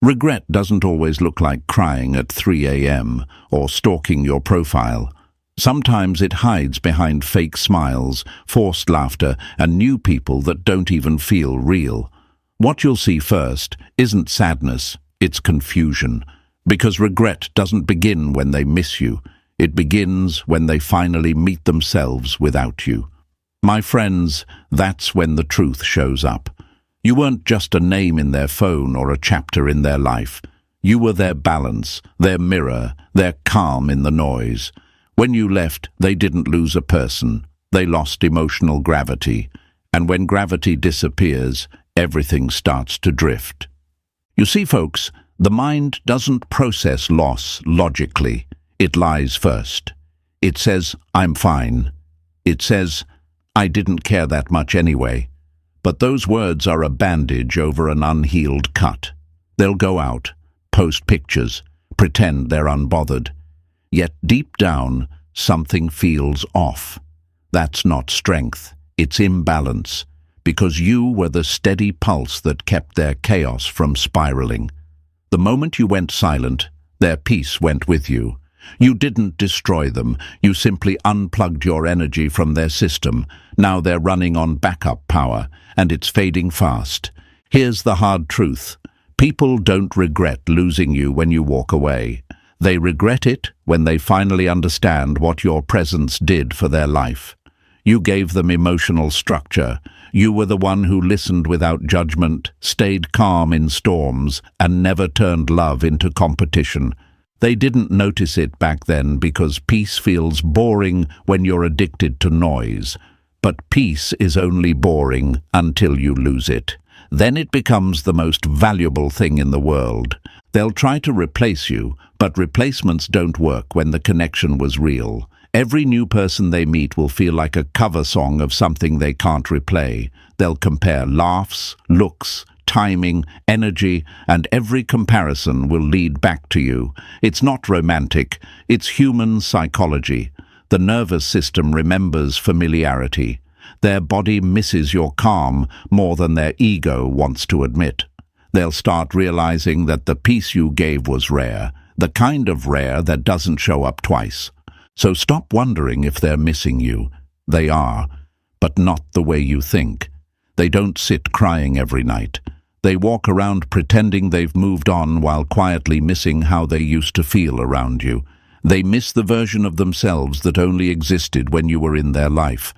Regret doesn't always look like crying at 3 a.m. or stalking your profile. Sometimes it hides behind fake smiles, forced laughter, and new people that don't even feel real. What you'll see first isn't sadness, it's confusion. Because regret doesn't begin when they miss you. It begins when they finally meet themselves without you. My friends, that's when the truth shows up. You weren't just a name in their phone or a chapter in their life. You were their balance, their mirror, their calm in the noise. When you left, they didn't lose a person. They lost emotional gravity. And when gravity disappears, everything starts to drift. You see, folks, the mind doesn't process loss logically. It lies first. It says, I'm fine. It says, I didn't care that much anyway. But those words are a bandage over an unhealed cut. They'll go out, post pictures, pretend they're unbothered. Yet deep down, something feels off. That's not strength, it's imbalance, because you were the steady pulse that kept their chaos from spiraling. The moment you went silent, their peace went with you. You didn't destroy them, you simply unplugged your energy from their system. Now they're running on backup power, and it's fading fast. Here's the hard truth. People don't regret losing you when you walk away. They regret it when they finally understand what your presence did for their life. You gave them emotional structure. You were the one who listened without judgment, stayed calm in storms, and never turned love into competition. They didn't notice it back then because peace feels boring when you're addicted to noise. But peace is only boring until you lose it. Then it becomes the most valuable thing in the world. They'll try to replace you, but replacements don't work when the connection was real. Every new person they meet will feel like a cover song of something they can't replay. They'll compare laughs, looks, timing, energy, and every comparison will lead back to you. It's not romantic, it's human psychology. The nervous system remembers familiarity. Their body misses your calm more than their ego wants to admit. They'll start realizing that the peace you gave was rare, the kind of rare that doesn't show up twice. So stop wondering if they're missing you. They are, but not the way you think. They don't sit crying every night. They walk around pretending they've moved on while quietly missing how they used to feel around you. They miss the version of themselves that only existed when you were in their life.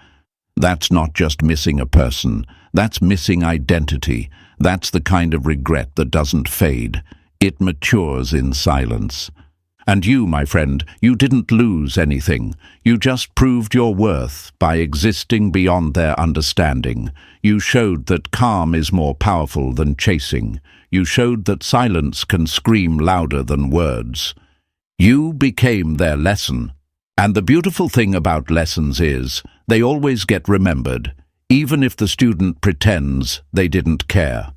That's not just missing a person. That's missing identity. That's the kind of regret that doesn't fade. It matures in silence. And you, my friend, you didn't lose anything. You just proved your worth by existing beyond their understanding. You showed that calm is more powerful than chasing. You showed that silence can scream louder than words. You became their lesson. And the beautiful thing about lessons is, they always get remembered, even if the student pretends they didn't care.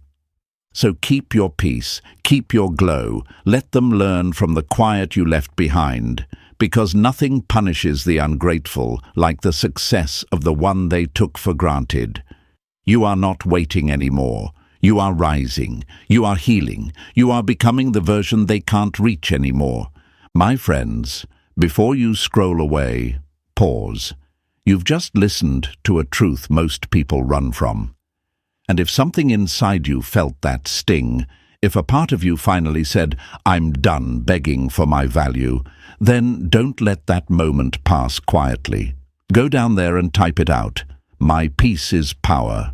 So keep your peace, keep your glow, let them learn from the quiet you left behind, because nothing punishes the ungrateful like the success of the one they took for granted. You are not waiting anymore. You are rising. You are healing. You are becoming the version they can't reach anymore. My friends, before you scroll away, pause. You've just listened to a truth most people run from. And if something inside you felt that sting, if a part of you finally said, I'm done begging for my value, then don't let that moment pass quietly. Go down there and type it out. My peace is power.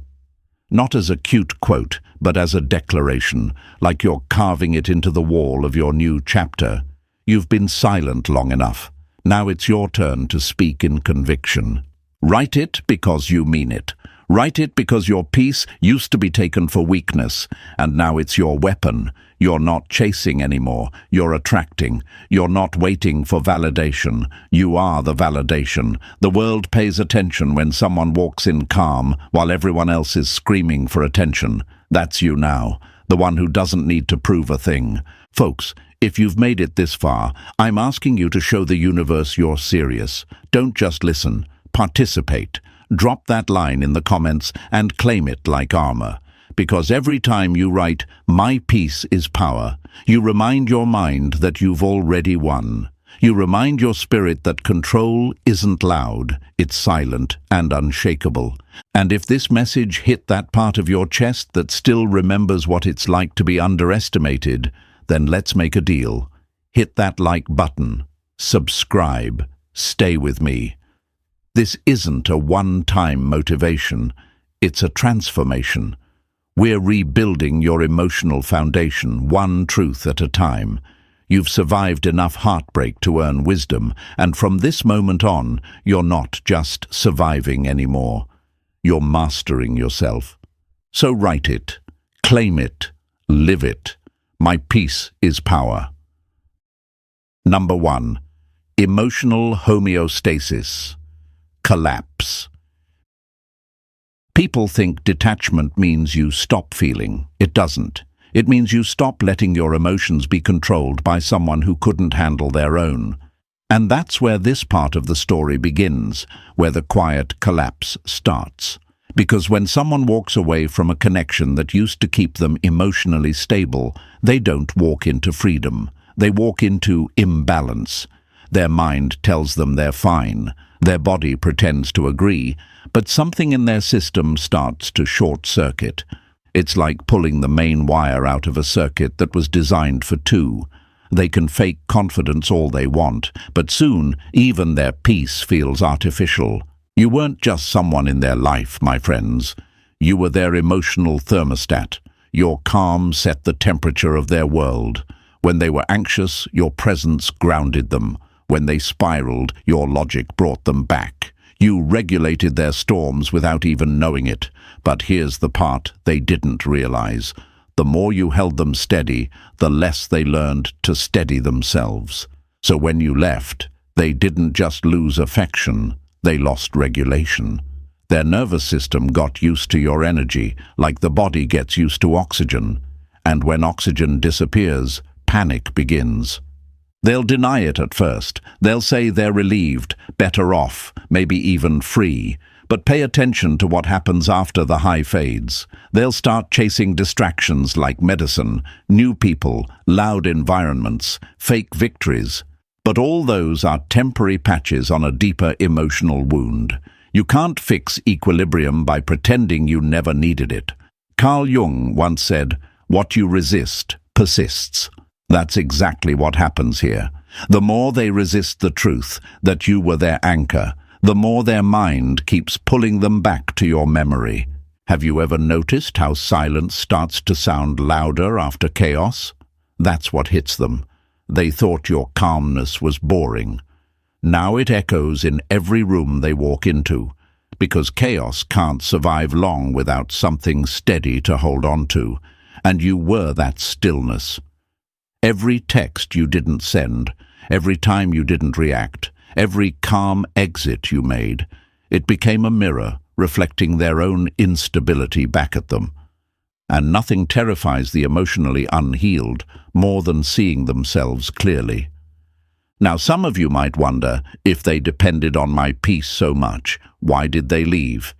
Not as a cute quote, but as a declaration, like you're carving it into the wall of your new chapter. You've been silent long enough. Now it's your turn to speak in conviction. Write it because you mean it. Write it because your peace used to be taken for weakness, and now it's your weapon. You're not chasing anymore. You're attracting. You're not waiting for validation. You are the validation. The world pays attention when someone walks in calm while everyone else is screaming for attention. That's you now, the one who doesn't need to prove a thing. Folks, if you've made it this far, I'm asking you to show the universe you're serious. Don't just listen. Participate. Drop that line in the comments and claim it like armor. Because every time you write, my peace is power, You remind your mind that you've already won. You remind your spirit that control isn't loud, it's silent and unshakable. And if this message hit that part of your chest that still remembers what it's like to be underestimated, then let's make a deal. Hit that like button. Subscribe. Stay with me. This isn't a one-time motivation. It's a transformation. We're rebuilding your emotional foundation, one truth at a time. You've survived enough heartbreak to earn wisdom, and from this moment on, you're not just surviving anymore. You're mastering yourself. So write it, claim it, live it. My peace is power. Number 1. Emotional homeostasis. Collapse. People think detachment means you stop feeling. It doesn't. It means you stop letting your emotions be controlled by someone who couldn't handle their own. And that's where this part of the story begins, where the quiet collapse starts. Because when someone walks away from a connection that used to keep them emotionally stable, they don't walk into freedom. They walk into imbalance. Their mind tells them they're fine. Their body pretends to agree, but something in their system starts to short-circuit. It's like pulling the main wire out of a circuit that was designed for two. They can fake confidence all they want, but soon even their peace feels artificial. You weren't just someone in their life, my friends. You were their emotional thermostat. Your calm set the temperature of their world. When they were anxious, your presence grounded them. When they spiraled, your logic brought them back. You regulated their storms without even knowing it. But here's the part they didn't realize. The more you held them steady, the less they learned to steady themselves. So when you left, they didn't just lose affection, they lost regulation. Their nervous system got used to your energy, like the body gets used to oxygen. And when oxygen disappears, panic begins. They'll deny it at first. They'll say they're relieved, better off, maybe even free. But pay attention to what happens after the high fades. They'll start chasing distractions like medicine, new people, loud environments, fake victories. But all those are temporary patches on a deeper emotional wound. You can't fix equilibrium by pretending you never needed it. Carl Jung once said, "What you resist persists." That's exactly what happens here. The more they resist the truth that you were their anchor, the more their mind keeps pulling them back to your memory. Have you ever noticed how silence starts to sound louder after chaos? That's what hits them. They thought your calmness was boring. Now it echoes in every room they walk into, because chaos can't survive long without something steady to hold on to, and you were that stillness. Every text you didn't send, every time you didn't react, every calm exit you made, it became a mirror reflecting their own instability back at them. And nothing terrifies the emotionally unhealed more than seeing themselves clearly. Now, some of you might wonder, if they depended on my peace so much, why did they leave?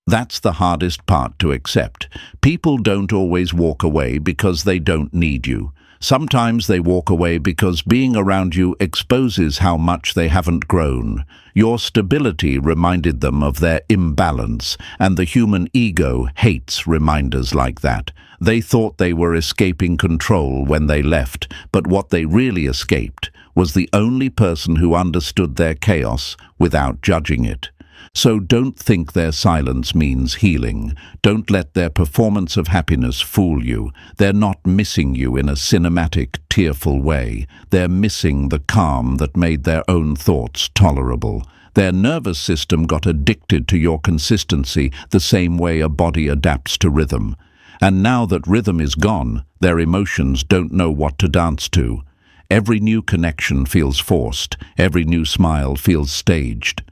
That's the hardest part to accept. People don't always walk away because they don't need you. Sometimes they walk away because being around you exposes how much they haven't grown. Your stability reminded them of their imbalance, and the human ego hates reminders like that. They thought they were escaping control when they left, but what they really escaped was the only person who understood their chaos without judging it. So don't think their silence means healing. Don't let their performance of happiness fool you. They're not missing you in a cinematic, tearful way. They're missing the calm that made their own thoughts tolerable. Their nervous system got addicted to your consistency the same way a body adapts to rhythm. And now that rhythm is gone, their emotions don't know what to dance to. Every new connection feels forced. Every new smile feels staged.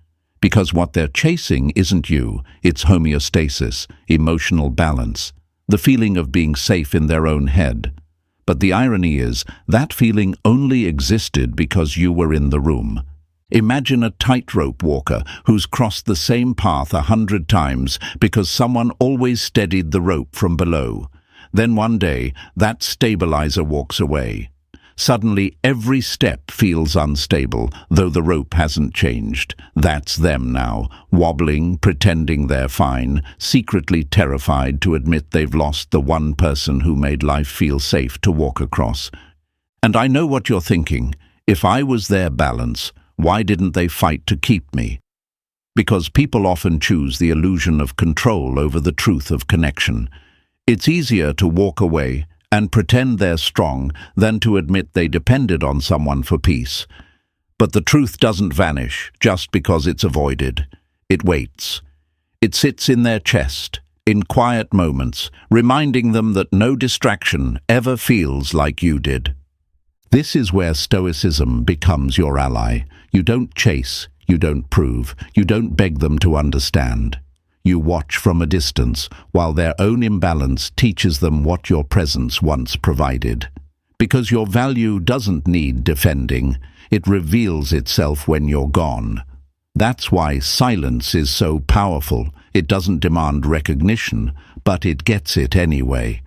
Because what they're chasing isn't you, it's homeostasis, emotional balance, the feeling of being safe in their own head. But the irony is, that feeling only existed because you were in the room. Imagine a tightrope walker who's crossed the same path 100 times because someone always steadied the rope from below. Then one day, that stabilizer walks away. Suddenly, every step feels unstable, though the rope hasn't changed. That's them now, wobbling, pretending they're fine, secretly terrified to admit they've lost the one person who made life feel safe to walk across. And I know what you're thinking. If I was their balance, why didn't they fight to keep me? Because people often choose the illusion of control over the truth of connection. It's easier to walk away and pretend they're strong than to admit they depended on someone for peace. But the truth doesn't vanish just because it's avoided. It waits. It sits in their chest, in quiet moments, reminding them that no distraction ever feels like you did. This is where Stoicism becomes your ally. You don't chase, you don't prove, you don't beg them to understand. You watch from a distance, while their own imbalance teaches them what your presence once provided. Because your value doesn't need defending, it reveals itself when you're gone. That's why silence is so powerful. It doesn't demand recognition, but it gets it anyway.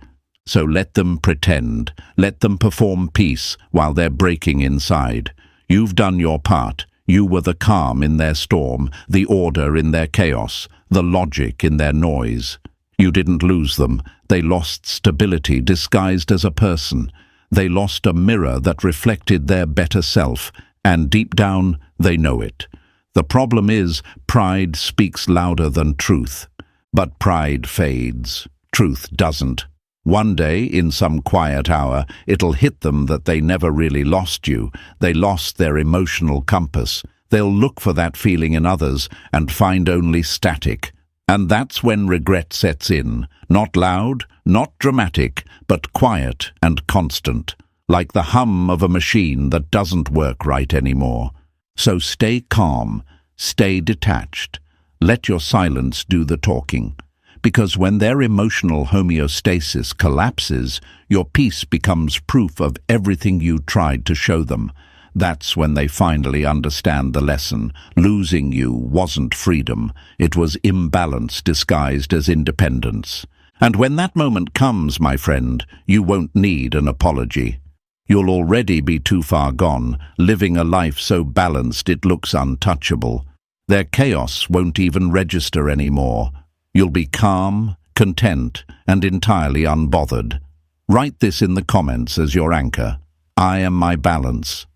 So let them pretend, let them perform peace while they're breaking inside. You've done your part. You were the calm in their storm, the order in their chaos, the logic in their noise. You didn't lose them. They lost stability disguised as a person. They lost a mirror that reflected their better self, and deep down, they know it. The problem is, pride speaks louder than truth. But pride fades. Truth doesn't. One day, in some quiet hour, it'll hit them that they never really lost you. They lost their emotional compass. They'll look for that feeling in others and find only static. And that's when regret sets in. Not loud, not dramatic, but quiet and constant. Like the hum of a machine that doesn't work right anymore. So stay calm, stay detached. Let your silence do the talking. Because when their emotional homeostasis collapses, your peace becomes proof of everything you tried to show them. That's when they finally understand the lesson. Losing you wasn't freedom. It was imbalance disguised as independence. And when that moment comes, my friend, you won't need an apology. You'll already be too far gone, living a life so balanced it looks untouchable. Their chaos won't even register anymore. You'll be calm, content, and entirely unbothered. Write this in the comments as your anchor. I am my balance.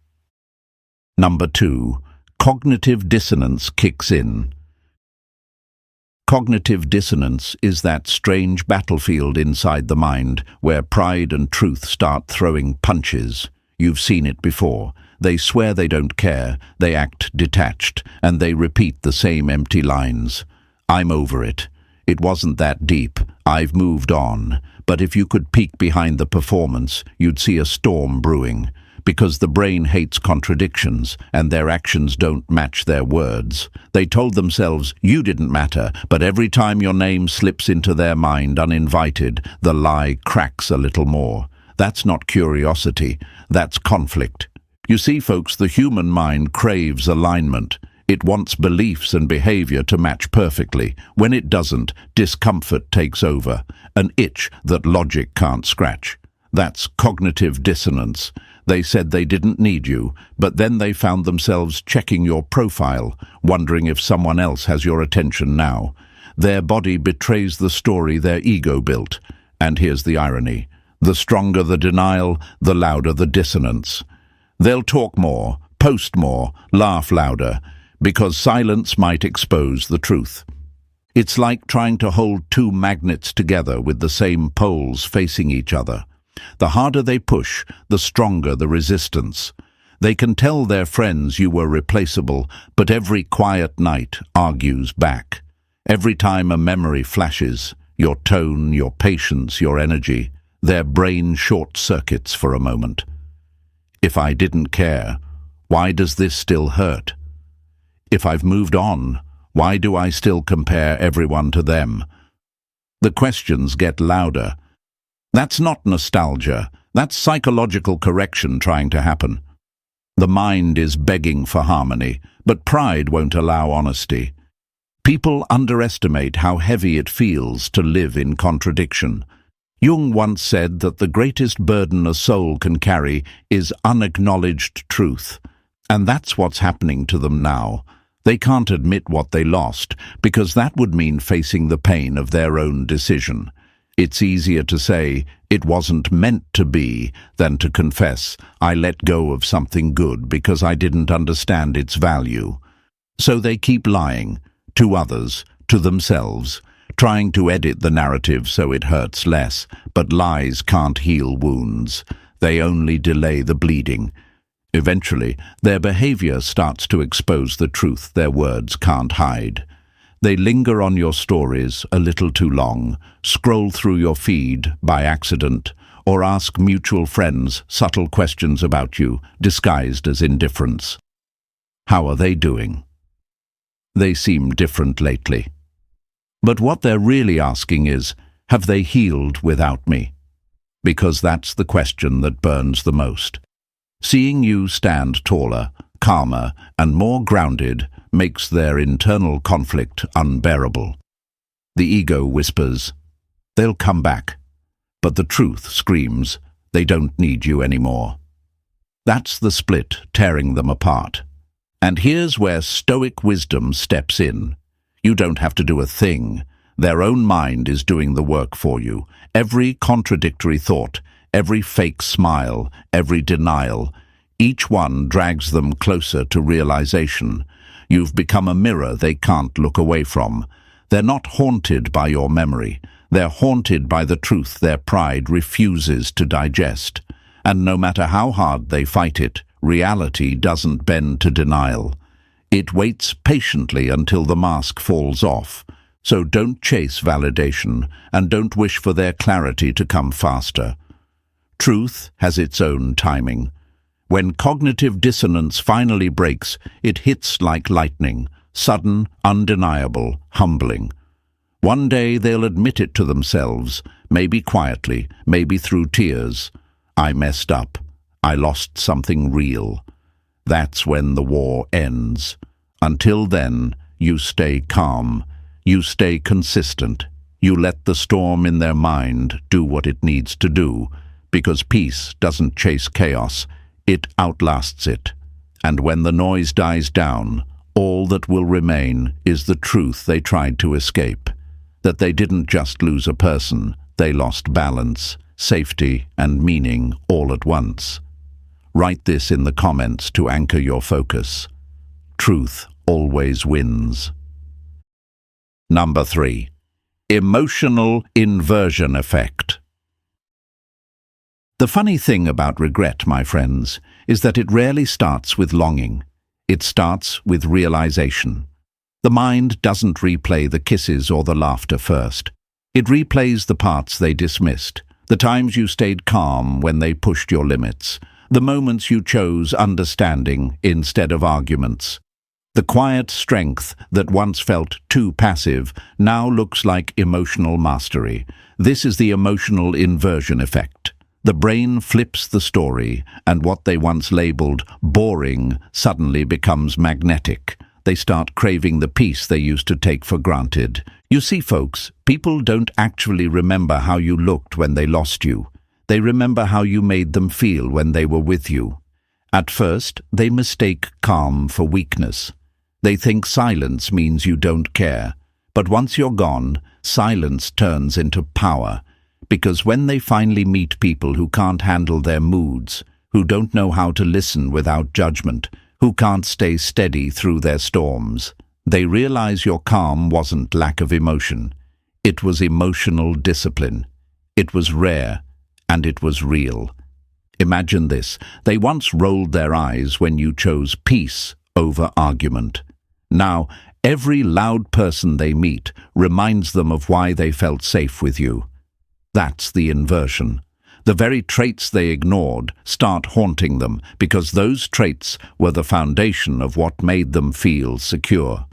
Number 2. Cognitive dissonance kicks in. Cognitive dissonance is that strange battlefield inside the mind where pride and truth start throwing punches. You've seen it before. They swear they don't care, they act detached, and they repeat the same empty lines. I'm over it. It wasn't that deep. I've moved on. But if you could peek behind the performance, you'd see a storm brewing. Because the brain hates contradictions, and their actions don't match their words. They told themselves, you didn't matter, but every time your name slips into their mind uninvited, the lie cracks a little more. That's not curiosity, that's conflict. You see, folks, the human mind craves alignment. It wants beliefs and behavior to match perfectly. When it doesn't, discomfort takes over, an itch that logic can't scratch. That's cognitive dissonance. They said they didn't need you, but then they found themselves checking your profile, wondering if someone else has your attention now. Their body betrays the story their ego built. And here's the irony. The stronger the denial, the louder the dissonance. They'll talk more, post more, laugh louder, because silence might expose the truth. It's like trying to hold two magnets together with the same poles facing each other. The harder they push, the stronger the resistance. They can tell their friends you were replaceable, but every quiet night argues back. Every time a memory flashes, your tone, your patience, your energy, their brain short-circuits for a moment. If I didn't care, why does this still hurt? If I've moved on, why do I still compare everyone to them? The questions get louder. That's not nostalgia. That's psychological correction trying to happen. The mind is begging for harmony, but pride won't allow honesty. People underestimate how heavy it feels to live in contradiction. Jung once said that the greatest burden a soul can carry is unacknowledged truth. And that's what's happening to them now. They can't admit what they lost, because that would mean facing the pain of their own decision. It's easier to say, "It wasn't meant to be," than to confess, "I let go of something good because I didn't understand its value." So they keep lying, to others, to themselves, trying to edit the narrative so it hurts less, but lies can't heal wounds. They only delay the bleeding. Eventually, their behavior starts to expose the truth their words can't hide. They linger on your stories a little too long, scroll through your feed by accident, or ask mutual friends subtle questions about you, disguised as indifference. How are they doing? They seem different lately. But what they're really asking is, have they healed without me? Because that's the question that burns the most. Seeing you stand taller, calmer, and more grounded makes their internal conflict unbearable. The ego whispers, "They'll come back," but the truth screams, "They don't need you anymore." That's the split tearing them apart. And here's where Stoic wisdom steps in. You don't have to do a thing. Their own mind is doing the work for you. Every contradictory thought, every fake smile, every denial, each one drags them closer to realization. You've become a mirror they can't look away from. They're not haunted by your memory. They're haunted by the truth their pride refuses to digest. And no matter how hard they fight it, reality doesn't bend to denial. It waits patiently until the mask falls off. So don't chase validation, and don't wish for their clarity to come faster. Truth has its own timing. When cognitive dissonance finally breaks, it hits like lightning, sudden, undeniable, humbling. One day they'll admit it to themselves, maybe quietly, maybe through tears. "I messed up. I lost something real." That's when the war ends. Until then, you stay calm. You stay consistent. You let the storm in their mind do what it needs to do, because peace doesn't chase chaos, it outlasts it. And when the noise dies down, all that will remain is the truth they tried to escape, that they didn't just lose a person, they lost balance, safety, and meaning all at once. Write this in the comments to anchor your focus. Truth always wins. Number 3. Emotional inversion effect. The funny thing about regret, my friends, is that it rarely starts with longing. It starts with realization. The mind doesn't replay the kisses or the laughter first. It replays the parts they dismissed, the times you stayed calm when they pushed your limits, the moments you chose understanding instead of arguments. The quiet strength that once felt too passive now looks like emotional mastery. This is the emotional inversion effect. The brain flips the story, and what they once labeled boring suddenly becomes magnetic. They start craving the peace they used to take for granted. You see, folks, people don't actually remember how you looked when they lost you. They remember how you made them feel when they were with you. At first, they mistake calm for weakness. They think silence means you don't care. But once you're gone, silence turns into power. Because when they finally meet people who can't handle their moods, who don't know how to listen without judgment, who can't stay steady through their storms, they realize your calm wasn't lack of emotion. It was emotional discipline. It was rare, and it was real. Imagine this. They once rolled their eyes when you chose peace over argument. Now, every loud person they meet reminds them of why they felt safe with you. That's the inversion. The very traits they ignored start haunting them because those traits were the foundation of what made them feel secure.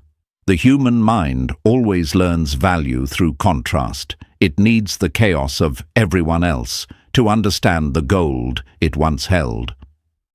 The human mind always learns value through contrast. It needs the chaos of everyone else to understand the gold it once held.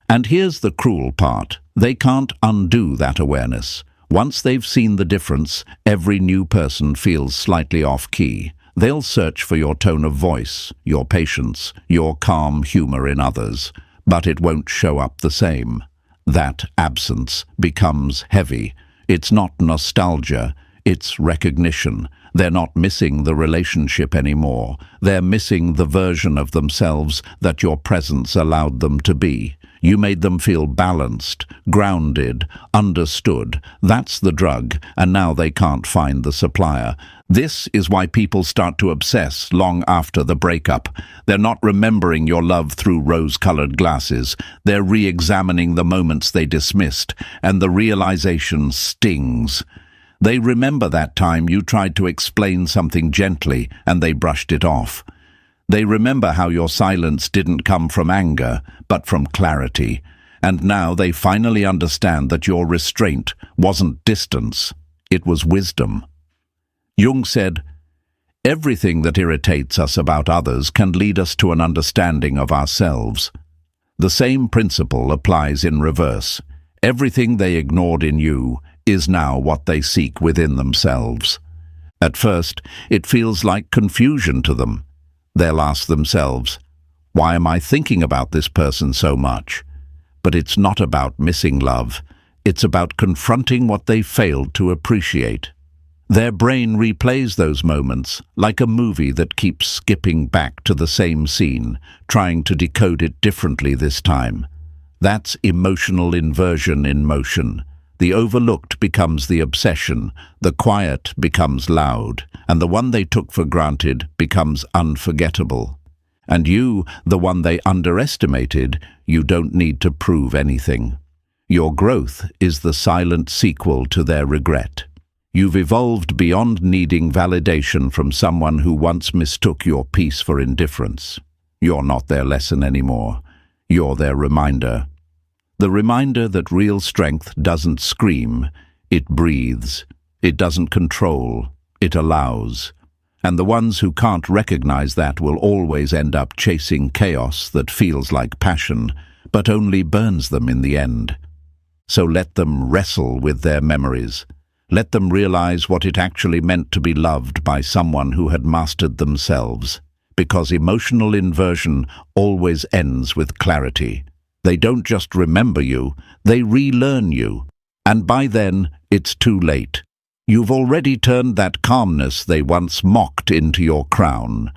And here's the cruel part. They can't undo that awareness. Once they've seen the difference, every new person feels slightly off-key. They'll search for your tone of voice, your patience, your calm humor in others, but it won't show up the same. That absence becomes heavy. It's not nostalgia, it's recognition. They're not missing the relationship anymore. They're missing the version of themselves that your presence allowed them to be. You made them feel balanced, grounded, understood. That's the drug, and now they can't find the supplier. This is why people start to obsess long after the breakup. They're not remembering your love through rose-colored glasses. They're re-examining the moments they dismissed, and the realization stings. They remember that time you tried to explain something gently, and they brushed it off. They remember how your silence didn't come from anger, but from clarity. And now they finally understand that your restraint wasn't distance, it was wisdom. Jung said, "Everything that irritates us about others can lead us to an understanding of ourselves." The same principle applies in reverse. Everything they ignored in you is now what they seek within themselves. At first, it feels like confusion to them. They'll ask themselves, "Why am I thinking about this person so much?" But it's not about missing love. It's about confronting what they failed to appreciate. Their brain replays those moments like a movie that keeps skipping back to the same scene, trying to decode it differently this time. That's emotional inversion in motion. The overlooked becomes the obsession, the quiet becomes loud, and the one they took for granted becomes unforgettable. And you, the one they underestimated, you don't need to prove anything. Your growth is the silent sequel to their regret. You've evolved beyond needing validation from someone who once mistook your peace for indifference. You're not their lesson anymore. You're their reminder. The reminder that real strength doesn't scream, it breathes. It doesn't control, it allows. And the ones who can't recognize that will always end up chasing chaos that feels like passion, but only burns them in the end. So let them wrestle with their memories. Let them realize what it actually meant to be loved by someone who had mastered themselves. Because emotional inversion always ends with clarity. They don't just remember you, they relearn you. And by then, it's too late. You've already turned that calmness they once mocked into your crown.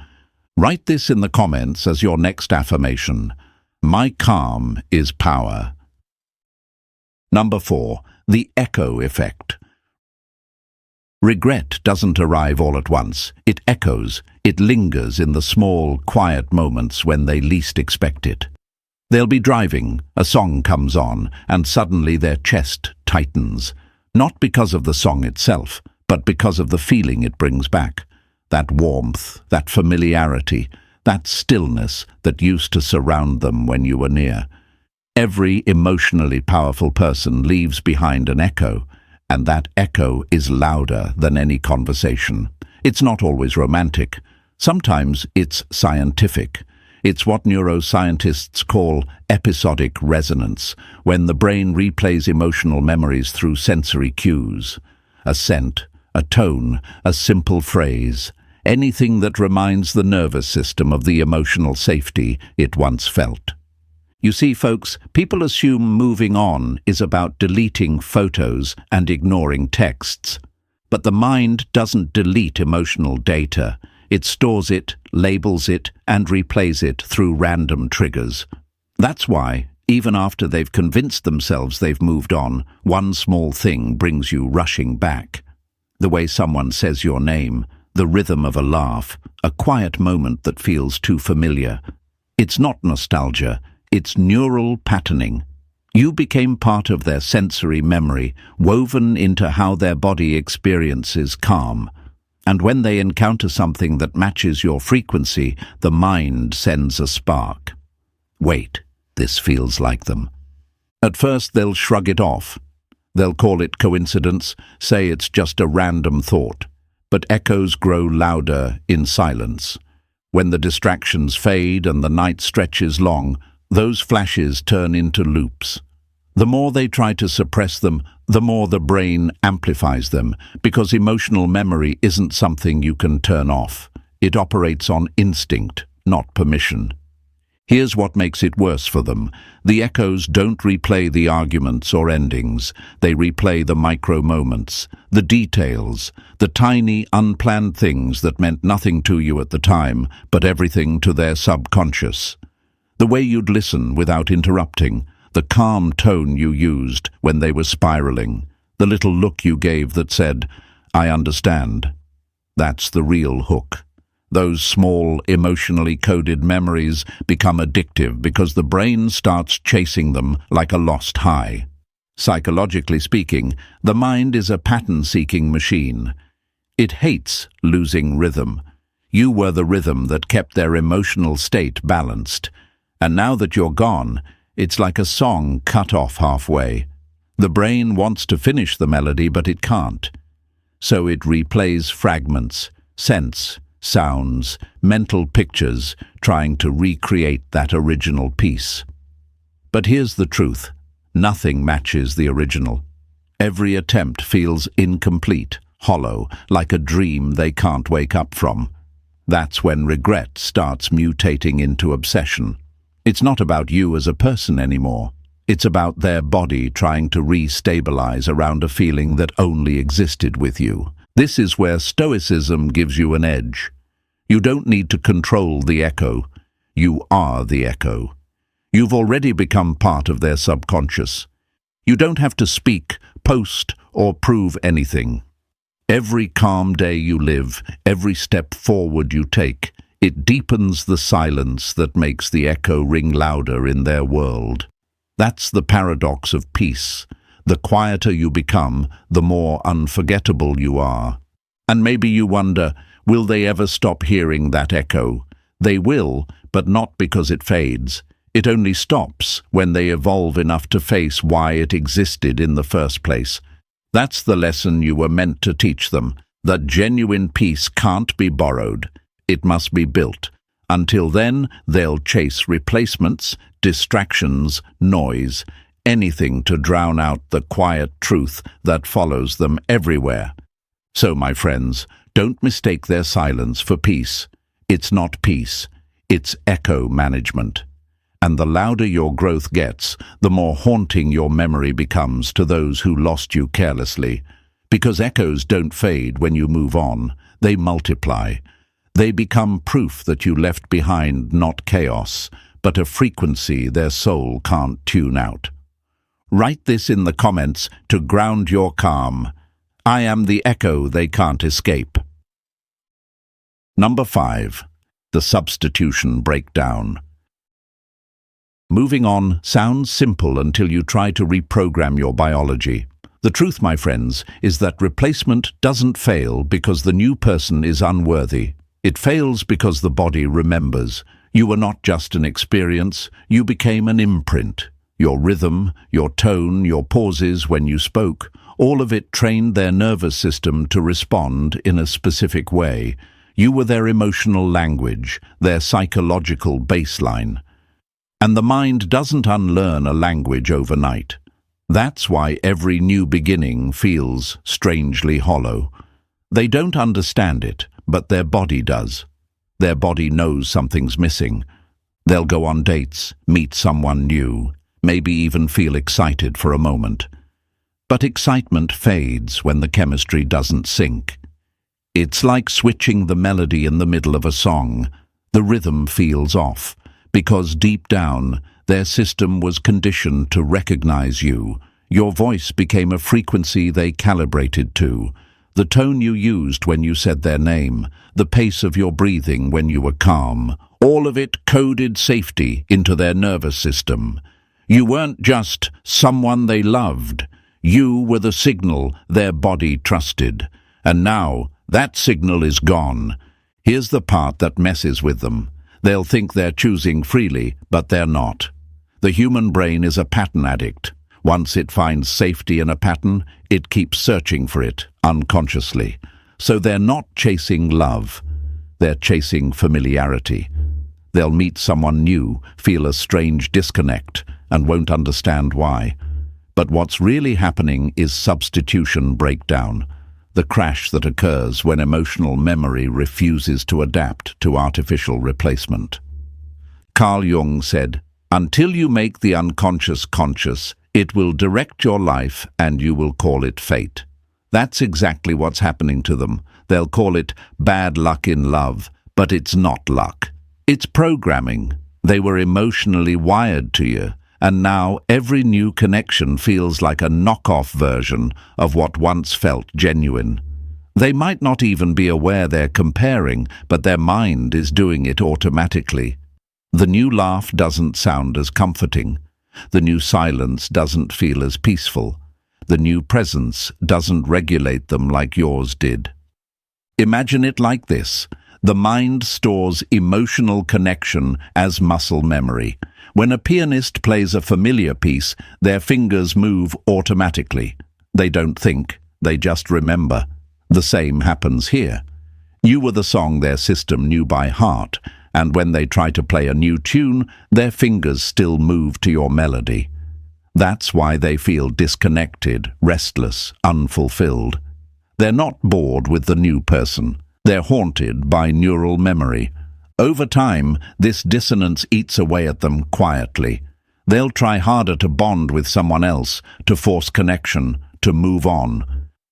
Write this in the comments as your next affirmation. My calm is power. Number 4. The echo effect. Regret doesn't arrive all at once. It echoes. It lingers in the small, quiet moments when they least expect it. They'll be driving, a song comes on, and suddenly their chest tightens. Not because of the song itself, but because of the feeling it brings back. That warmth, that familiarity, that stillness that used to surround them when you were near. Every emotionally powerful person leaves behind an echo, and that echo is louder than any conversation. It's not always romantic. Sometimes it's scientific. It's what neuroscientists call episodic resonance, when the brain replays emotional memories through sensory cues. A scent, a tone, a simple phrase, anything that reminds the nervous system of the emotional safety it once felt. You see, folks, people assume moving on is about deleting photos and ignoring texts. But the mind doesn't delete emotional data. It stores it, labels it, and replays it through random triggers. That's why, even after they've convinced themselves they've moved on, one small thing brings you rushing back. The way someone says your name, the rhythm of a laugh, a quiet moment that feels too familiar. It's not nostalgia, it's neural patterning. You became part of their sensory memory, woven into how their body experiences calm. And when they encounter something that matches your frequency, the mind sends a spark. Wait, this feels like them. At first they'll shrug it off. They'll call it coincidence, say it's just a random thought. But echoes grow louder in silence. When the distractions fade and the night stretches long, those flashes turn into loops. The more they try to suppress them, the more the brain amplifies them, because emotional memory isn't something you can turn off. It operates on instinct, not permission. Here's what makes it worse for them. The echoes don't replay the arguments or endings. They replay the micro moments, the details, the tiny, unplanned things that meant nothing to you at the time, but everything to their subconscious. The way you'd listen without interrupting, the calm tone you used when they were spiraling, the little look you gave that said, "I understand." That's the real hook. Those small, emotionally coded memories become addictive because the brain starts chasing them like a lost high. Psychologically speaking, the mind is a pattern-seeking machine. It hates losing rhythm. You were the rhythm that kept their emotional state balanced. And now that you're gone, it's like a song cut off halfway. The brain wants to finish the melody, but it can't. So it replays fragments, scents, sounds, mental pictures, trying to recreate that original piece. But here's the truth. Nothing matches the original. Every attempt feels incomplete, hollow, like a dream they can't wake up from. That's when regret starts mutating into obsession. It's not about you as a person anymore. It's about their body trying to re-stabilize around a feeling that only existed with you. This is where Stoicism gives you an edge. You don't need to control the echo. You are the echo. You've already become part of their subconscious. You don't have to speak, post, or prove anything. Every calm day you live, every step forward you take, it deepens the silence that makes the echo ring louder in their world. That's the paradox of peace. The quieter you become, the more unforgettable you are. And maybe you wonder, will they ever stop hearing that echo? They will, but not because it fades. It only stops when they evolve enough to face why it existed in the first place. That's the lesson you were meant to teach them, that genuine peace can't be borrowed. It must be built. Until then, they'll chase replacements, distractions, noise, anything to drown out the quiet truth that follows them everywhere. So, my friends, don't mistake their silence for peace. It's not peace, it's echo management. And the louder your growth gets, the more haunting your memory becomes to those who lost you carelessly. Because echoes don't fade when you move on, they multiply. They become proof that you left behind not chaos, but a frequency their soul can't tune out. Write this in the comments to ground your calm. I am the echo they can't escape. Number 5. The substitution breakdown. Moving on sounds simple until you try to reprogram your biology. The truth, my friends, is that replacement doesn't fail because the new person is unworthy. It fails because the body remembers. You were not just an experience, you became an imprint. Your rhythm, your tone, your pauses when you spoke, all of it trained their nervous system to respond in a specific way. You were their emotional language, their psychological baseline. And the mind doesn't unlearn a language overnight. That's why every new beginning feels strangely hollow. They don't understand it, but their body does. Their body knows something's missing. They'll go on dates, meet someone new, maybe even feel excited for a moment. But excitement fades when the chemistry doesn't sync. It's like switching the melody in the middle of a song. The rhythm feels off, because deep down, their system was conditioned to recognize you. Your voice became a frequency they calibrated to. The tone you used when you said their name, the pace of your breathing when you were calm, all of it coded safety into their nervous system. You weren't just someone they loved. You were the signal their body trusted. And now, that signal is gone. Here's the part that messes with them. They'll think they're choosing freely, but they're not. The human brain is a pattern addict. Once it finds safety in a pattern, it keeps searching for it, unconsciously. So they're not chasing love. They're chasing familiarity. They'll meet someone new, feel a strange disconnect, and won't understand why. But what's really happening is substitution breakdown. the crash that occurs when emotional memory refuses to adapt to artificial replacement. Carl Jung said, "Until you make the unconscious conscious, it will direct your life and you will call it fate." That's exactly what's happening to them. They'll call it bad luck in love, but it's not luck. It's programming. They were emotionally wired to you, and now every new connection feels like a knockoff version of what once felt genuine. They might not even be aware they're comparing, but their mind is doing it automatically. The new laugh doesn't sound as comforting. The new silence doesn't feel as peaceful. The new presence doesn't regulate them like yours did. Imagine it like this. The mind stores emotional connection as muscle memory. When a pianist plays a familiar piece, their fingers move automatically. They don't think, they just remember. The same happens here. You were the song their system knew by heart, and when they try to play a new tune, their fingers still move to your melody. That's why they feel disconnected, restless, unfulfilled. They're not bored with the new person. They're haunted by neural memory. Over time, this dissonance eats away at them quietly. They'll try harder to bond with someone else, to force connection, to move on.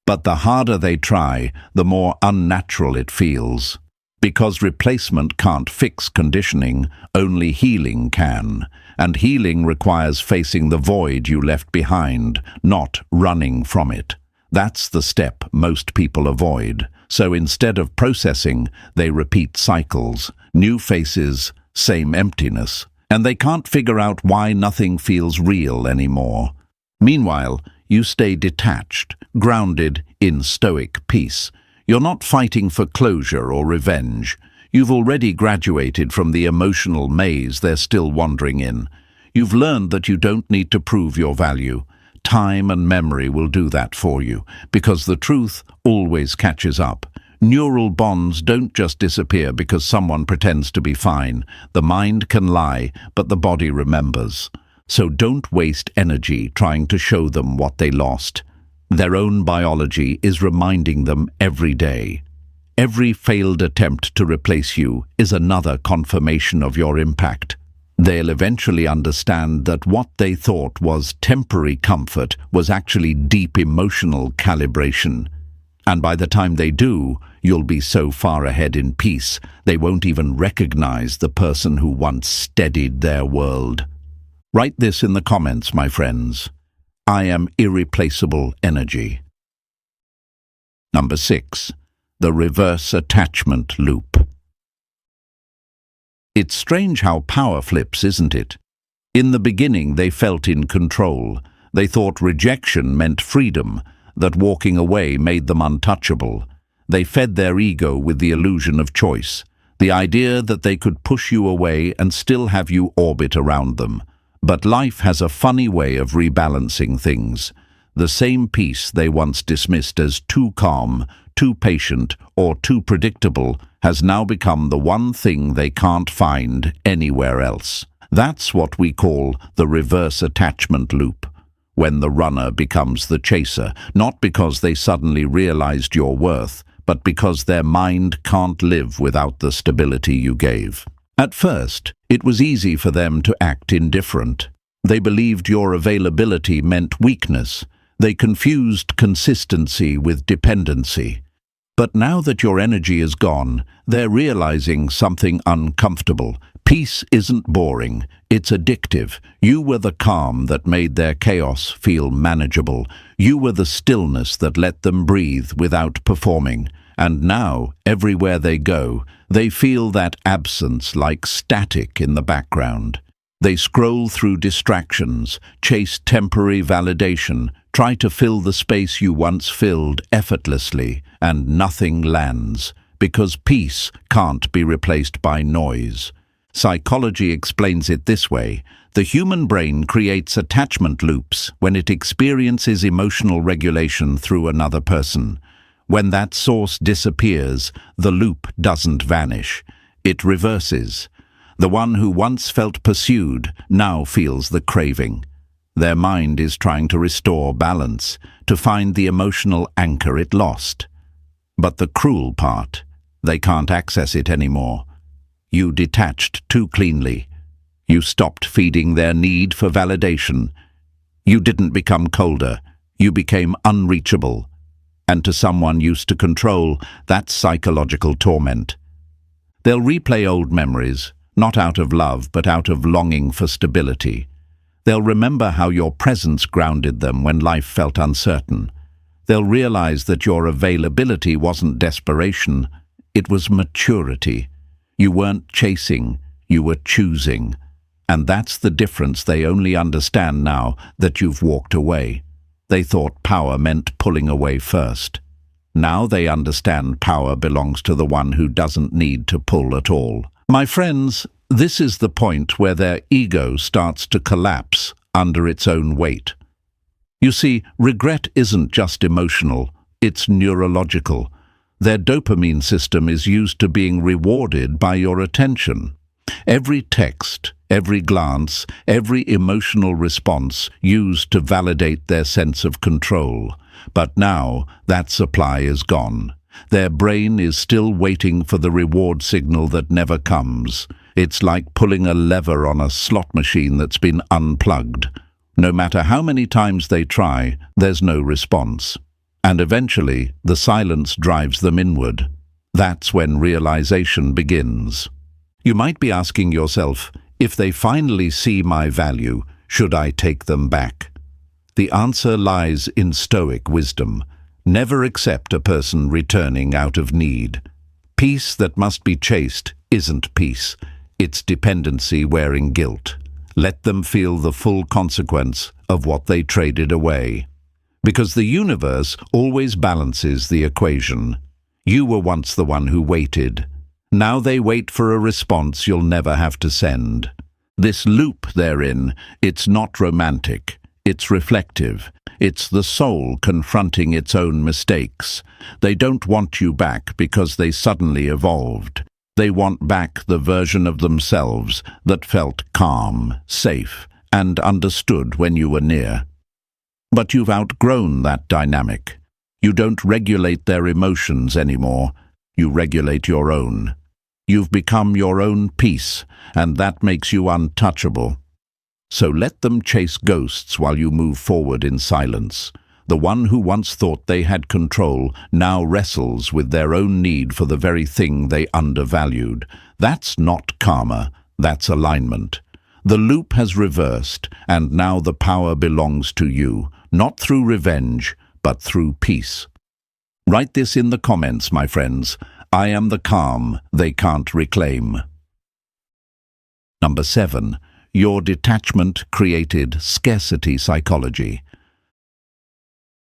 But the harder they try, the more unnatural it feels. Because replacement can't fix conditioning, only healing can. And healing requires facing the void you left behind, not running from it. That's the step most people avoid. So instead of processing, they repeat cycles, new faces, same emptiness. And they can't figure out why nothing feels real anymore. Meanwhile, you stay detached, grounded in Stoic peace. You're not fighting for closure or revenge. You've already graduated from the emotional maze they're still wandering in. You've learned that you don't need to prove your value. Time and memory will do that for you, because the truth always catches up. Neural bonds don't just disappear because someone pretends to be fine. The mind can lie, but the body remembers. So don't waste energy trying to show them what they lost. Their own biology is reminding them every day. Every failed attempt to replace you is another confirmation of your impact. They'll eventually understand that what they thought was temporary comfort was actually deep emotional calibration. And by the time they do, you'll be so far ahead in peace, they won't even recognize the person who once steadied their world. Write this in the comments, my friends. I am irreplaceable energy. Number 6. The reverse attachment loop. It's strange how power flips, isn't it? In the beginning, they felt in control. They thought rejection meant freedom, that walking away made them untouchable. They fed their ego with the illusion of choice, the idea that they could push you away and still have you orbit around them. But life has a funny way of rebalancing things. The same peace they once dismissed as too calm, too patient, or too predictable has now become the one thing they can't find anywhere else. That's what we call the reverse attachment loop, when the runner becomes the chaser, not because they suddenly realized your worth, but because their mind can't live without the stability you gave. At first, it was easy for them to act indifferent. They believed your availability meant weakness. They confused consistency with dependency. But now that your energy is gone, they're realizing something uncomfortable. Peace isn't boring, it's addictive. You were the calm that made their chaos feel manageable. You were the stillness that let them breathe without performing. And now, everywhere they go, they feel that absence like static in the background. They scroll through distractions, chase temporary validation, try to fill the space you once filled effortlessly, and nothing lands, because peace can't be replaced by noise. Psychology explains it this way. The human brain creates attachment loops when it experiences emotional regulation through another person. When that source disappears, the loop doesn't vanish. It reverses. The one who once felt pursued now feels the craving. Their mind is trying to restore balance, to find the emotional anchor it lost. But the cruel part, they can't access it anymore. You detached too cleanly. You stopped feeding their need for validation. You didn't become colder. You became unreachable. And to someone used to control, that's psychological torment. They'll replay old memories, not out of love, but out of longing for stability. They'll remember how your presence grounded them when life felt uncertain. They'll realize that your availability wasn't desperation, it was maturity. You weren't chasing, you were choosing. And that's the difference they only understand now that you've walked away. They thought power meant pulling away first. Now they understand power belongs to the one who doesn't need to pull at all. My friends, this is the point where their ego starts to collapse under its own weight. You see, regret isn't just emotional, it's neurological. Their dopamine system is used to being rewarded by your attention. Every text, every glance, every emotional response used to validate their sense of control. But now that supply is gone. Their brain is still waiting for the reward signal that never comes. It's like pulling a lever on a slot machine that's been unplugged. No matter how many times they try, there's no response. And eventually, the silence drives them inward. That's when realization begins. You might be asking yourself, if they finally see my value, should I take them back? The answer lies in Stoic wisdom. Never accept a person returning out of need. Peace that must be chased isn't peace. It's dependency wearing guilt. Let them feel the full consequence of what they traded away. Because the universe always balances the equation. You were once the one who waited. Now they wait for a response you'll never have to send. This loop they're in, it's not romantic. It's reflective. It's the soul confronting its own mistakes. They don't want you back because they suddenly evolved. They want back the version of themselves that felt calm, safe, and understood when you were near. But you've outgrown that dynamic. You don't regulate their emotions anymore. You regulate your own. You've become your own peace, and that makes you untouchable. So let them chase ghosts while you move forward in silence. The one who once thought they had control now wrestles with their own need for the very thing they undervalued. That's not karma, that's alignment. The loop has reversed, and now the power belongs to you, not through revenge, but through peace. Write this in the comments, my friends. I am the calm they can't reclaim. Number 7. Your detachment created scarcity psychology.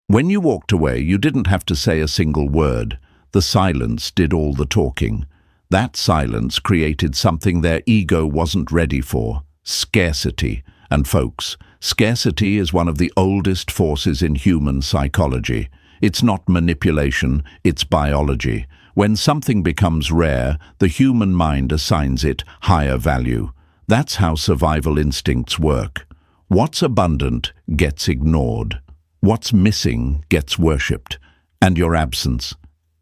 When you walked away, you didn't have to say a single word. The silence did all the talking. That silence created something their ego wasn't ready for: scarcity. And folks, scarcity is one of the oldest forces in human psychology. It's not manipulation, it's biology. When something becomes rare, the human mind assigns it higher value. That's how survival instincts work. What's abundant gets ignored. What's missing gets worshipped. And your absence,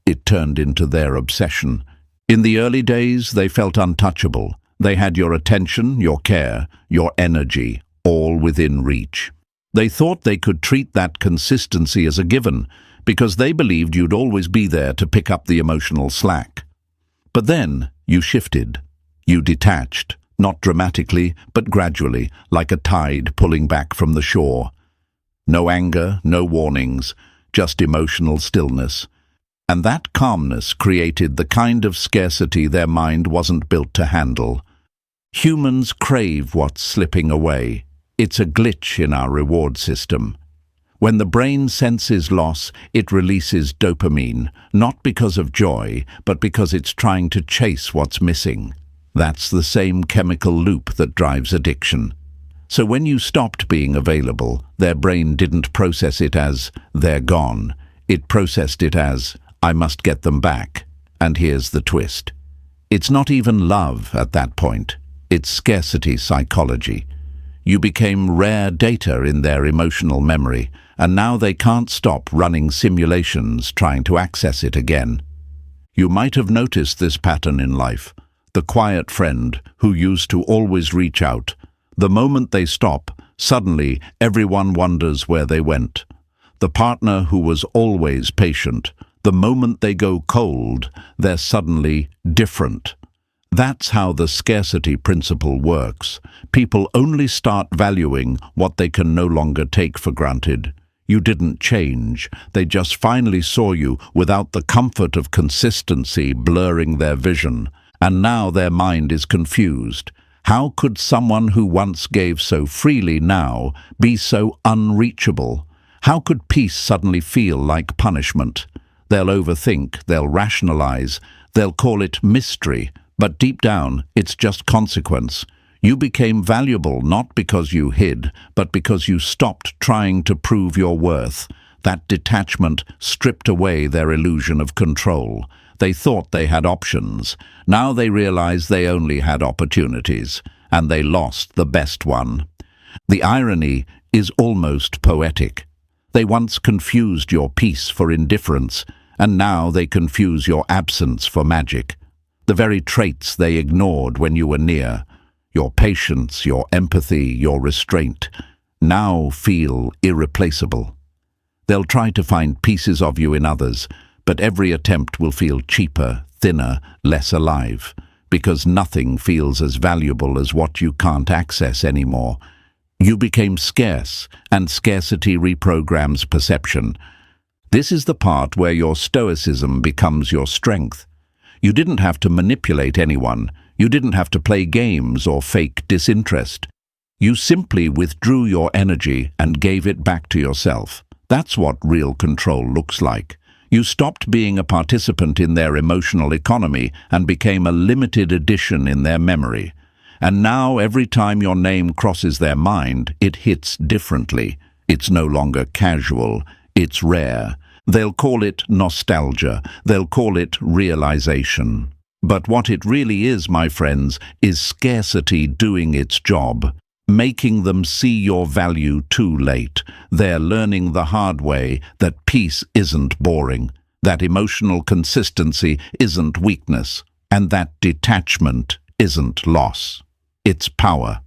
it turned into their obsession. In the early days, they felt untouchable. They had your attention, your care, your energy, all within reach. They thought they could treat that consistency as a given, because they believed you'd always be there to pick up the emotional slack. But then you shifted. You detached. Not dramatically, but gradually, like a tide pulling back from the shore. No anger, no warnings, just emotional stillness. And that calmness created the kind of scarcity their mind wasn't built to handle. Humans crave what's slipping away. It's a glitch in our reward system. When the brain senses loss, it releases dopamine, not because of joy, but because it's trying to chase what's missing. That's the same chemical loop that drives addiction. So when you stopped being available, their brain didn't process it as, they're gone. It processed it as, I must get them back. And here's the twist. It's not even love at that point. It's scarcity psychology. You became rare data in their emotional memory, and now they can't stop running simulations trying to access it again. You might have noticed this pattern in life. The quiet friend who used to always reach out. The moment they stop, suddenly everyone wonders where they went. The partner who was always patient. The moment they go cold, they're suddenly different. That's how the scarcity principle works. People only start valuing what they can no longer take for granted. You didn't change. They just finally saw you without the comfort of consistency blurring their vision. And now their mind is confused. How could someone who once gave so freely now be so unreachable? How could peace suddenly feel like punishment? They'll overthink, they'll rationalize, they'll call it mystery, but deep down, it's just consequence. You became valuable not because you hid, but because you stopped trying to prove your worth. That detachment stripped away their illusion of control. They thought they had options. Now they realize they only had opportunities, and they lost the best one. The irony is almost poetic. They once confused your peace for indifference, and now they confuse your absence for magic. The very traits they ignored when you were near, your patience, your empathy, your restraint, now feel irreplaceable. They'll try to find pieces of you in others, but every attempt will feel cheaper, thinner, less alive, because nothing feels as valuable as what you can't access anymore. You became scarce, and scarcity reprograms perception. This is the part where your stoicism becomes your strength. You didn't have to manipulate anyone. You didn't have to play games or fake disinterest. You simply withdrew your energy and gave it back to yourself. That's what real control looks like. You stopped being a participant in their emotional economy and became a limited edition in their memory. And now every time your name crosses their mind, it hits differently. It's no longer casual. It's rare. They'll call it nostalgia. They'll call it realization. But what it really is, my friends, is scarcity doing its job, making them see your value too late. They're learning the hard way that peace isn't boring, that emotional consistency isn't weakness, and that detachment isn't loss. It's power.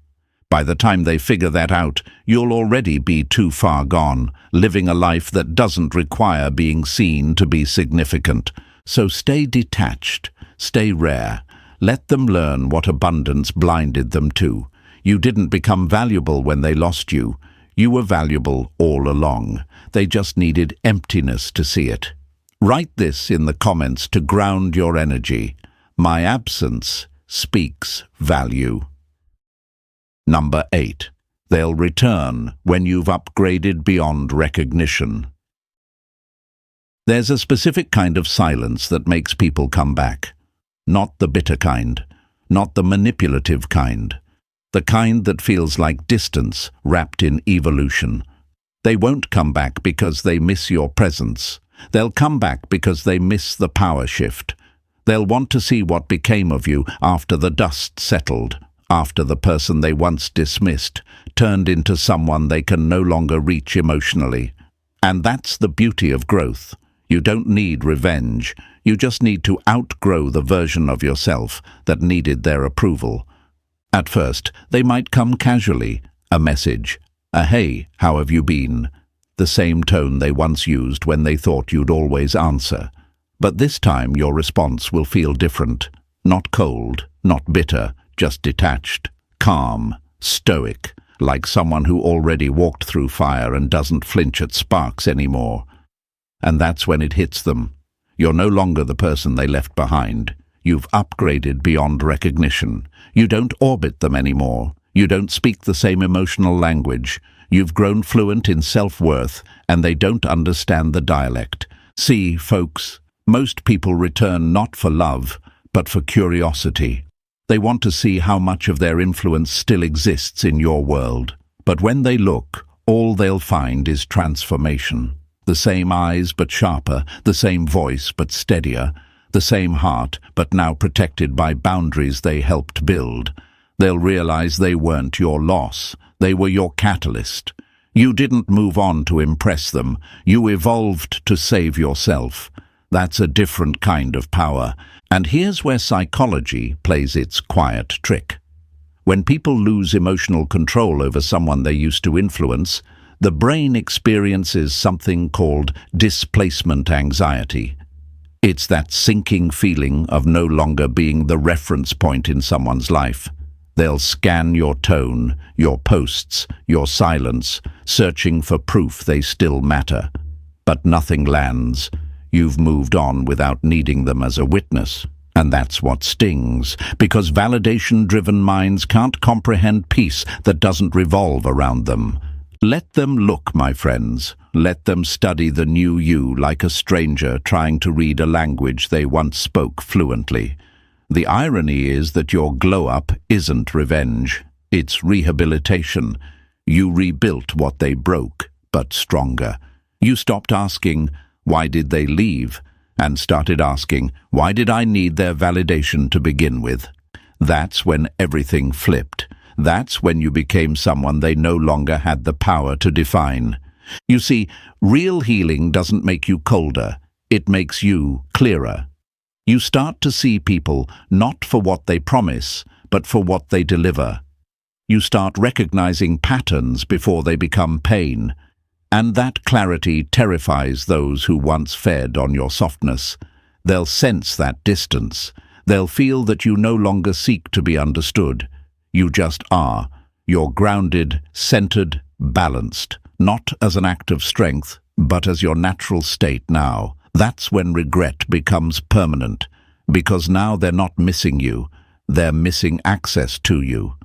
By the time they figure that out, you'll already be too far gone, living a life that doesn't require being seen to be significant. So stay detached, stay rare. Let them learn what abundance blinded them to. You didn't become valuable when they lost you. You were valuable all along. They just needed emptiness to see it. Write this in the comments to ground your energy. My absence speaks value. Number 8. They'll return when you've upgraded beyond recognition. There's a specific kind of silence that makes people come back. Not the bitter kind, not the manipulative kind. The kind that feels like distance wrapped in evolution. They won't come back because they miss your presence. They'll come back because they miss the power shift. They'll want to see what became of you after the dust settled, after the person they once dismissed turned into someone they can no longer reach emotionally. And that's the beauty of growth. You don't need revenge. You just need to outgrow the version of yourself that needed their approval. At first, they might come casually, a message, a "Hey, how have you been?" The same tone they once used when they thought you'd always answer. But this time your response will feel different. Not cold, not bitter, just detached, calm, stoic, like someone who already walked through fire and doesn't flinch at sparks anymore. And that's when it hits them. You're no longer the person they left behind. You've upgraded beyond recognition. You don't orbit them anymore. You don't speak the same emotional language. You've grown fluent in self-worth, and they don't understand the dialect. See, folks, most people return not for love, but for curiosity. They want to see how much of their influence still exists in your world. But when they look, all they'll find is transformation. The same eyes but sharper, the same voice but steadier, the same heart but now protected by boundaries they helped build. They'll realize they weren't your loss. They were your catalyst. You didn't move on to impress them. You evolved to save yourself. That's a different kind of power. And here's where psychology plays its quiet trick. When people lose emotional control over someone they used to influence, the brain experiences something called displacement anxiety. It's that sinking feeling of no longer being the reference point in someone's life. They'll scan your tone, your posts, your silence, searching for proof they still matter. But nothing lands. You've moved on without needing them as a witness. And that's what stings, because validation-driven minds can't comprehend peace that doesn't revolve around them. Let them look, my friends. Let them study the new you like a stranger trying to read a language they once spoke fluently. The irony is that your glow-up isn't revenge. It's rehabilitation. You rebuilt what they broke, but stronger. You stopped asking, why did they leave? And started asking, why did I need their validation to begin with? That's when everything flipped. That's when you became someone they no longer had the power to define. You see, real healing doesn't make you colder. It makes you clearer. You start to see people not for what they promise, but for what they deliver. You start recognizing patterns before they become pain. And that clarity terrifies those who once fed on your softness. They'll sense that distance. They'll feel that you no longer seek to be understood. You just are. You're grounded, centered, balanced, not as an act of strength, but as your natural state now. That's when regret becomes permanent, because now they're not missing you, they're missing access to you.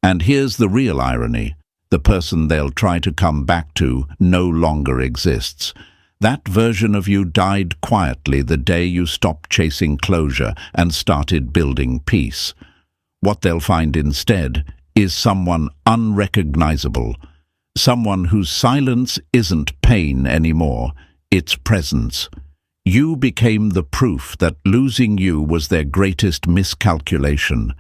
And here's the real irony. The person they'll try to come back to no longer exists. That version of you died quietly the day you stopped chasing closure and started building peace. What they'll find instead is someone unrecognizable, someone whose silence isn't pain anymore, it's presence. You became the proof that losing you was their greatest miscalculation.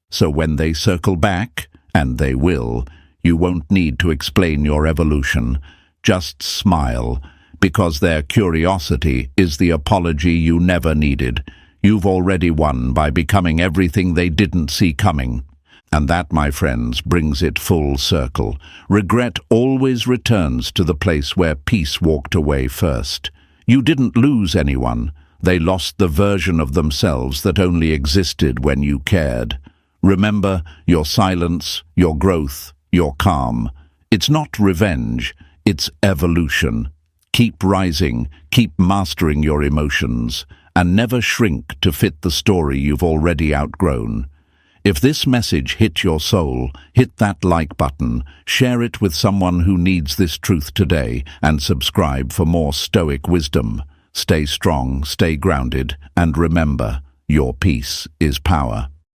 So when they circle back, and they will, you won't need to explain your evolution. Just smile, because their curiosity is the apology you never needed. You've already won by becoming everything they didn't see coming. And that, my friends, brings it full circle. Regret always returns to the place where peace walked away first. You didn't lose anyone. They lost the version of themselves that only existed when you cared. Remember, your silence, your growth, your calm. It's not revenge, it's evolution. Keep rising, keep mastering your emotions, and never shrink to fit the story you've already outgrown. If this message hit your soul, hit that like button, share it with someone who needs this truth today, and subscribe for more Stoic wisdom. Stay strong, stay grounded, and remember, your peace is power.